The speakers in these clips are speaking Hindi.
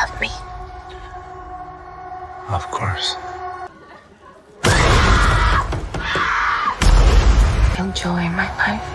love me? Of course. Enjoy my life.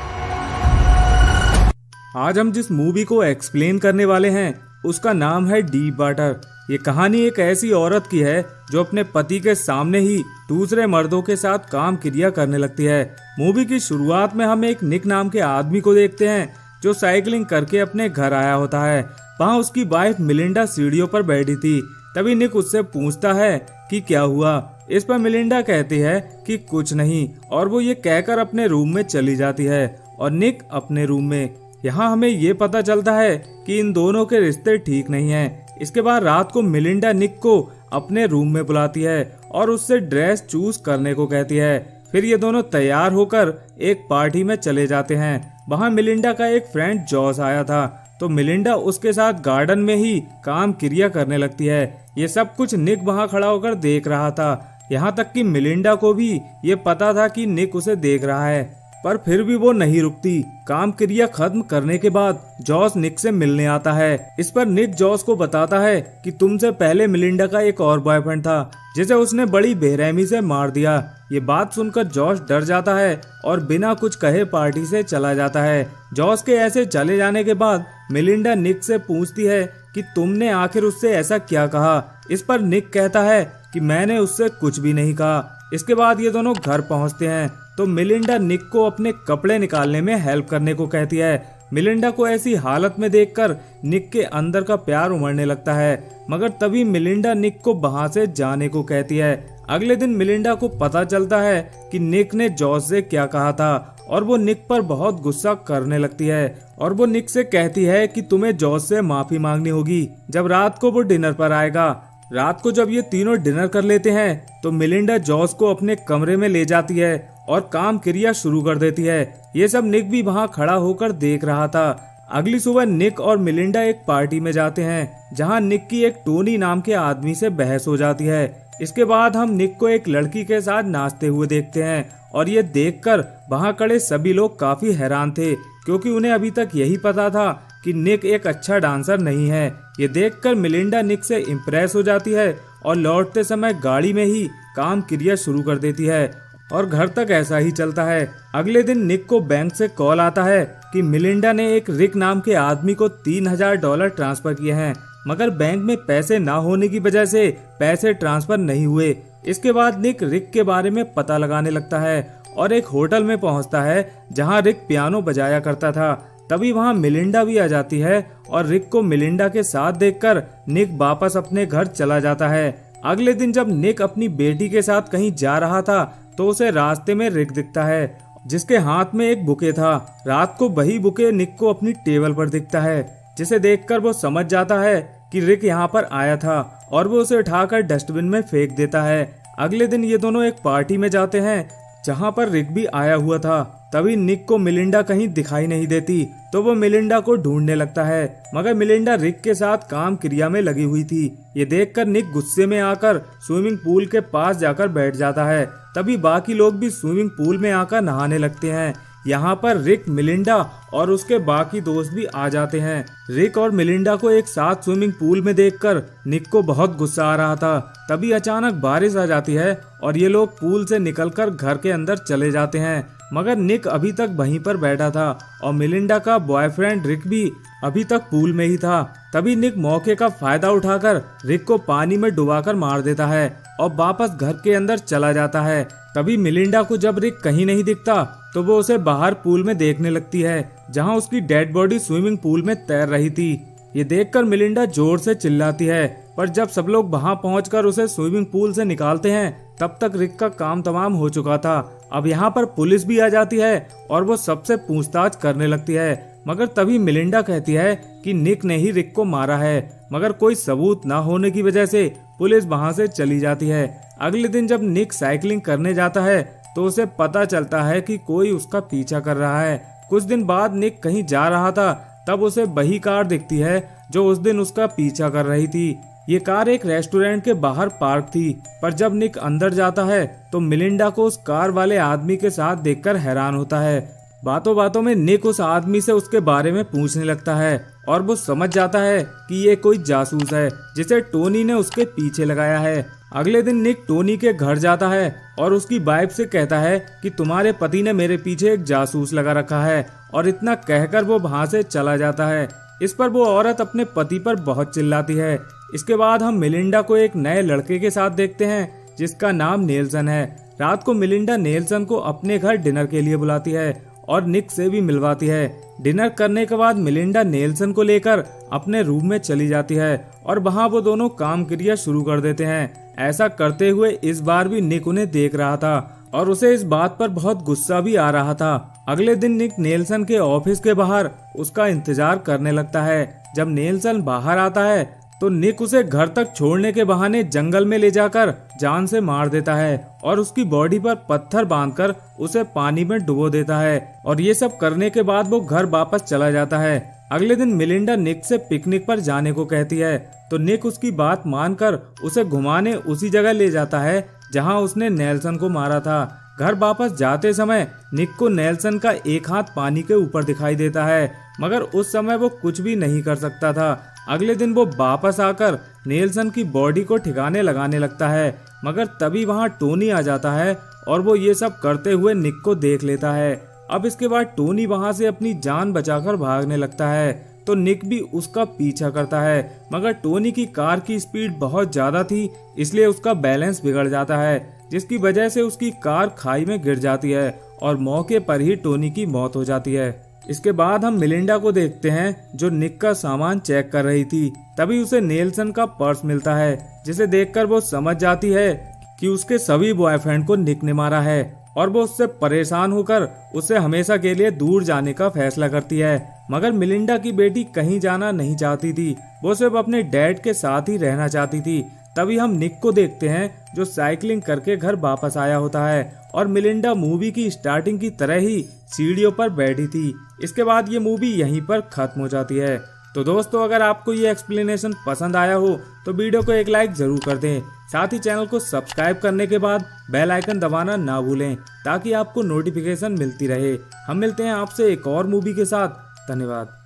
आज हम जिस मूवी को एक्सप्लेन करने वाले हैं उसका नाम है डीप वाटर। ये कहानी एक ऐसी औरत की है जो अपने पति के सामने ही दूसरे मर्दों के साथ काम क्रिया करने लगती है। मूवी की शुरुआत में हम एक निक नाम के आदमी को देखते हैं जो साइकिलिंग करके अपने घर आया होता है। वहाँ उसकी वाइफ मिलिंडा सीढ़ियों पर बैठी थी। तभी निक उससे पूछता है कि क्या हुआ। इस पर मिलिंडा कहती है कि कुछ नहीं, और वो ये कहकर अपने रूम में चली जाती है और निक अपने रूम में। यहाँ हमें ये पता चलता है कि इन दोनों के रिश्ते ठीक नहीं हैं। इसके बाद रात को मिलिंडा निक को अपने रूम में बुलाती है और उससे ड्रेस चूज करने को कहती है। फिर ये दोनों तैयार होकर एक पार्टी में चले जाते हैं। वहाँ मिलिंडा का एक फ्रेंड जॉस आया था, तो मिलिंडा उसके साथ गार्डन में ही काम क्रिया करने लगती है। ये सब कुछ निक वहाँ खड़ा होकर देख रहा था। यहाँ तक कि मिलिंडा को भी ये पता था कि निक उसे देख रहा है, पर फिर भी वो नहीं रुकती। काम क्रिया खत्म करने के बाद जॉस निक से मिलने आता है। इस पर निक जॉस को बताता है कि तुमसे पहले मिलिंडा का एक और बॉयफ्रेंड था जिसे उसने बड़ी बेरहमी से मार दिया। ये बात सुनकर जॉस डर जाता है और बिना कुछ कहे पार्टी से चला जाता है। जॉस के ऐसे चले जाने के बाद मिलिंडा निक से पूछती है कि तुमने आखिर उससे ऐसा क्या कहा। इस पर निक कहता है कि मैंने उससे कुछ भी नहीं कहा। इसके बाद ये दोनों घर पहुंचते हैं तो मिलिंडा निक को अपने कपड़े निकालने में हेल्प करने को कहती है। मिलिंडा को ऐसी हालत में देखकर निक के अंदर का प्यार उमड़ने लगता है, मगर तभी मिलिंडा निक को वहां से जाने को कहती है। अगले दिन मिलिंडा को पता चलता है कि निक ने जॉस से क्या कहा था और वो निक पर बहुत गुस्सा करने लगती है और वो निक से कहती है कि तुम्हें जॉस से माफी मांगनी होगी जब रात को वो डिनर पर आएगा। रात को जब ये तीनों डिनर कर लेते हैं तो मिलिंडा जॉस को अपने कमरे में ले जाती है और काम क्रिया शुरू कर देती है। ये सब निक भी वहाँ खड़ा होकर देख रहा था। अगली सुबह निक और मिलिंडा एक पार्टी में जाते हैं जहाँ निक की एक टोनी नाम के आदमी से बहस हो जाती है। इसके बाद हम निक को एक लड़की के साथ नाचते हुए देखते हैं और ये देखकर वहाँ खड़े सभी लोग काफी हैरान थे, क्योंकि उन्हें अभी तक यही पता था कि निक एक अच्छा डांसर नहीं है। ये देखकर मिलिंडा निक से इम्प्रेस हो जाती है और लौटते समय गाड़ी में ही काम क्रिया शुरू कर देती है और घर तक ऐसा ही चलता है। अगले दिन निक को बैंक से कॉल आता है कि मिलिंडा ने एक रिक नाम के आदमी को $3000 ट्रांसफर किए हैं, मगर बैंक में पैसे ना होने की वजह से पैसे ट्रांसफर नहीं हुए। इसके बाद निक रिक के बारे में पता लगाने लगता है और एक होटल में पहुंचता है जहां रिक पियानो बजाया करता था। तभी वहां मिलिंडा भी आ जाती है और रिक को मिलिंडा के साथ देखकर निक वापस अपने घर चला जाता है। अगले दिन जब निक अपनी बेटी के साथ कहीं जा रहा था तो उसे रास्ते में रिक दिखता है जिसके हाथ में एक बुके था। रात को वही बुके निक को अपनी टेबल पर दिखता है, जिसे देखकर वो समझ जाता है कि रिक यहाँ पर आया था और वो उसे उठाकर डस्टबिन में फेंक देता है। अगले दिन ये दोनों एक पार्टी में जाते हैं जहाँ पर रिक भी आया हुआ था। तभी निक को मिलिंडा कहीं दिखाई नहीं देती तो वो मिलिंडा को ढूंढने लगता है, मगर मिलिंडा रिक के साथ काम क्रिया में लगी हुई थी। ये देखकर निक गुस्से में आकर स्विमिंग पूल के पास जाकर बैठ जाता है। तभी बाकी लोग भी स्विमिंग पूल में आकर नहाने लगते हैं। यहाँ पर रिक, मिलिंडा और उसके बाकी दोस्त भी आ जाते हैं। रिक और मिलिंडा को एक साथ स्विमिंग पूल में देखकर निक को बहुत गुस्सा आ रहा था। तभी अचानक बारिश आ जाती है और ये लोग पूल से निकलकर घर के अंदर चले जाते हैं, मगर निक अभी तक वहीं पर बैठा था और मिलिंडा का बॉयफ्रेंड रिक भी अभी तक पूल में ही था। तभी निक मौके का फायदा उठाकर रिक को पानी में डुबाकर मार देता है और वापस घर के अंदर चला जाता है। तभी मिलिंडा को जब रिक कहीं नहीं दिखता तो वो उसे बाहर पूल में देखने लगती है जहां उसकी डेड बॉडी स्विमिंग पूल में तैर रही थी। ये देखकर मिलिंडा जोर से चिल्लाती है, पर जब सब लोग वहां पहुंचकर उसे स्विमिंग पूल से निकालते हैं तब तक रिक का काम तमाम हो चुका था। अब यहाँ पर पुलिस भी आ जाती है और वो सबसे पूछताछ करने लगती है, मगर तभी मिलिंडा कहती है कि निक ने ही रिक को मारा है, मगर कोई सबूत ना होने की वजह से पुलिस वहां से चली जाती है। अगले दिन जब निक साइकिलिंग करने जाता है तो उसे पता चलता है कि कोई उसका पीछा कर रहा है। कुछ दिन बाद निक कहीं जा रहा था, तब उसे वही कार दिखती है जो उस दिन उसका पीछा कर रही थी। ये कार एक रेस्टोरेंट के बाहर पार्क थी, पर जब निक अंदर जाता है तो मिलिंडा को उस कार वाले आदमी के साथ देखकर हैरान होता है। बातों बातों में निक उस आदमी से उसके बारे में पूछने लगता है और वो समझ जाता है कि ये कोई जासूस है जिसे टोनी ने उसके पीछे लगाया है। अगले दिन निक टोनी के घर जाता है और उसकी वाइफ से कहता है कि तुम्हारे पति ने मेरे पीछे एक जासूस लगा रखा है, और इतना कहकर वो वहाँ से चला जाता है। इस पर वो औरत अपने पति पर बहुत चिल्लाती है। इसके बाद हम मिलिंडा को एक नए लड़के के साथ देखते हैं जिसका नाम नेल्सन है। रात को मिलिंडा नेल्सन को अपने घर डिनर के लिए बुलाती है और निक से भी मिलवाती है। डिनर करने के बाद मिलिंडा नेल्सन को लेकर अपने रूम में चली जाती है और वहां वो दोनों काम क्रिया शुरू कर देते हैं। ऐसा करते हुए इस बार भी निक उन्हें देख रहा था और उसे इस बात पर बहुत गुस्सा भी आ रहा था। अगले दिन निक नेल्सन के ऑफिस के बाहर उसका इंतजार करने लगता है। जब नेल्सन बाहर आता है तो निक उसे घर तक छोड़ने के बहाने जंगल में ले जाकर जान से मार देता है और उसकी बॉडी पर पत्थर बांधकर उसे पानी में डुबो देता है। और ये सब करने के बाद वो घर वापस चला जाता है। अगले दिन मिलिंडा निक से पिकनिक पर जाने को कहती है तो निक उसकी बात मानकर उसे घुमाने उसी जगह ले जाता है जहां उसने नेल्सन को मारा था। घर वापस जाते समय निक को नेल्सन का एक हाथ पानी के ऊपर दिखाई देता है, मगर उस समय वो कुछ भी नहीं कर सकता था। अगले दिन वो वापस आकर नेल्सन की बॉडी को ठिकाने लगाने लगता है, मगर तभी वहां टोनी आ जाता है और वो ये सब करते हुए निक को देख लेता है। अब इसके बाद टोनी वहां से अपनी जान बचाकर भागने लगता है तो निक भी उसका पीछा करता है, मगर टोनी की कार की स्पीड बहुत ज्यादा थी, इसलिए उसका बैलेंस बिगड़ जाता है, जिसकी वजह से उसकी कार खाई में गिर जाती है और मौके पर ही टोनी की मौत हो जाती है। इसके बाद हम मिलिंडा को देखते हैं जो निक का सामान चेक कर रही थी। तभी उसे नेल्सन का पर्स मिलता है, जिसे देखकर वो समझ जाती है कि उसके सभी बॉयफ्रेंड को निक ने मारा है और वो उससे परेशान होकर उसे हमेशा के लिए दूर जाने का फैसला करती है। मगर मिलिंडा की बेटी कहीं जाना नहीं चाहती थी, वो सिर्फ अपने डैड के साथ ही रहना चाहती थी। तभी हम निक को देखते हैं जो साइकिलिंग करके घर वापस आया होता है और मिलिंडा मूवी की स्टार्टिंग की तरह ही सीढ़ियों पर बैठी थी। इसके बाद ये मूवी यहीं पर खत्म हो जाती है। तो दोस्तों, अगर आपको ये एक्सप्लेनेशन पसंद आया हो तो वीडियो को एक लाइक जरूर कर दें। साथ ही चैनल को सब्सक्राइब करने के बाद बेल आइकन दबाना ना भूलें ताकि आपको नोटिफिकेशन मिलती रहे। हम मिलते हैं आपसे एक और मूवी के साथ। धन्यवाद।